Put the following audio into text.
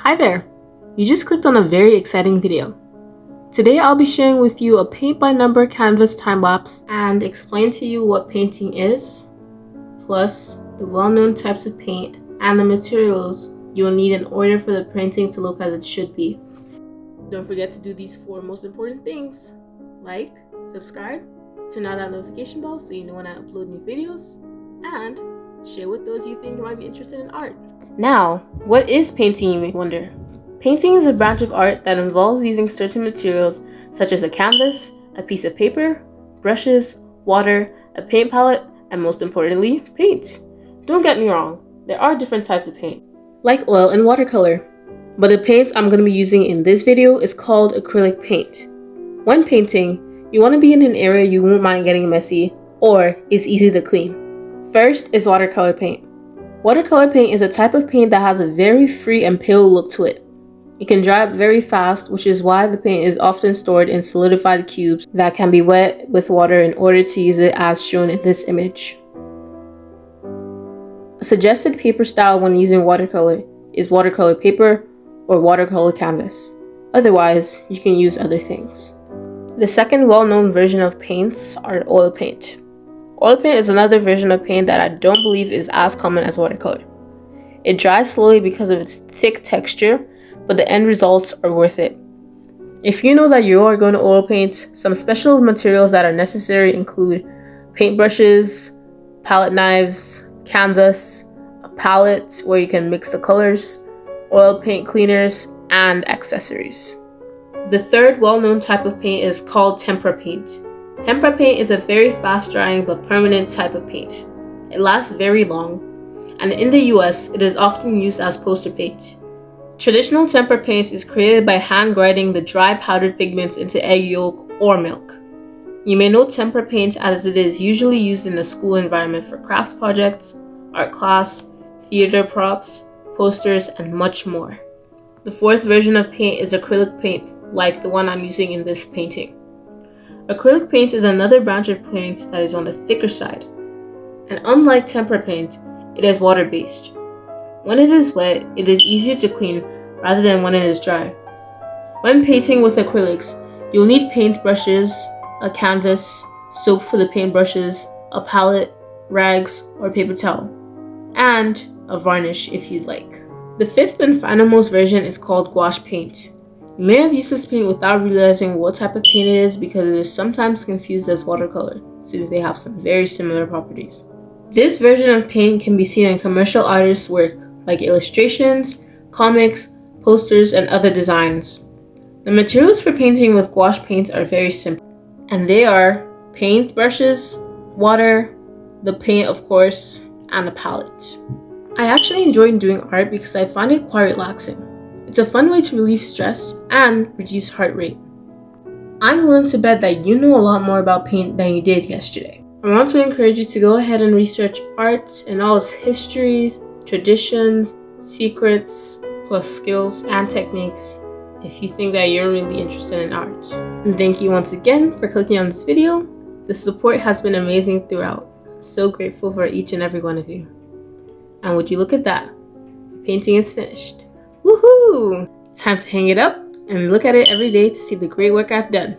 Hi there! You just clicked on a very exciting video. Today I'll be sharing with you a paint by number canvas time-lapse and explain to you what painting is, plus the well-known types of paint and the materials you will need in order for the painting to look as it should be. Don't forget to do these 4 most important things. Like, subscribe, turn on that notification bell so you know when I upload new videos, and share with those you think might be interested in art. Now, what is painting, you may wonder? Painting is a branch of art that involves using certain materials such as a canvas, a piece of paper, brushes, water, a paint palette, and most importantly, paint. Don't get me wrong, there are different types of paint, like oil and watercolor. But the paint I'm going to be using in this video is called acrylic paint. When painting, you want to be in an area you won't mind getting messy or is easy to clean. First is watercolor paint. Watercolor paint is a type of paint that has a very free and pale look to it. It can dry up very fast, which is why the paint is often stored in solidified cubes that can be wet with water in order to use it as shown in this image. A suggested paper style when using watercolor is watercolor paper or watercolor canvas. Otherwise, you can use other things. The second well-known version of paints are oil paint. Oil paint is another version of paint that I don't believe is as common as watercolor. It dries slowly because of its thick texture, but the end results are worth it. If you know that you are going to oil paint, some special materials that are necessary include paintbrushes, palette knives, canvas, a palette where you can mix the colors, oil paint cleaners, and accessories. The third well-known type of paint is called tempera paint. Tempera paint is a very fast-drying but permanent type of paint. It lasts very long, and in the US, it is often used as poster paint. Traditional tempera paint is created by hand grinding the dry powdered pigments into egg yolk or milk. You may know tempera paint as it is usually used in a school environment for craft projects, art class, theater props, posters, and much more. The fourth version of paint is acrylic paint, like the one I'm using in this painting. Acrylic paint is another branch of paint that is on the thicker side, and unlike tempera paint, it is water-based. When it is wet, it is easier to clean rather than when it is dry. When painting with acrylics, you'll need paint brushes, a canvas, soap for the paint brushes, a palette, rags, or paper towel, and a varnish if you'd like. The fifth and finalmost version is called gouache paint. You may have used this paint without realizing what type of paint it is because it is sometimes confused as watercolor, since they have some very similar properties. This version of paint can be seen in commercial artists' work, like illustrations, comics, posters, and other designs. The materials for painting with gouache paint are very simple, and they are paint brushes, water, the paint of course, and a palette. I actually enjoy doing art because I find it quite relaxing. It's a fun way to relieve stress and reduce heart rate. I'm willing to bet that you know a lot more about paint than you did yesterday. I want to encourage you to go ahead and research art and all its histories, traditions, secrets, plus skills and techniques if you think that you're really interested in art. And thank you once again for clicking on this video. The support has been amazing throughout. I'm so grateful for each and every one of you. And would you look at that? The painting is finished. Woohoo! Time to hang it up and look at it every day to see the great work I've done.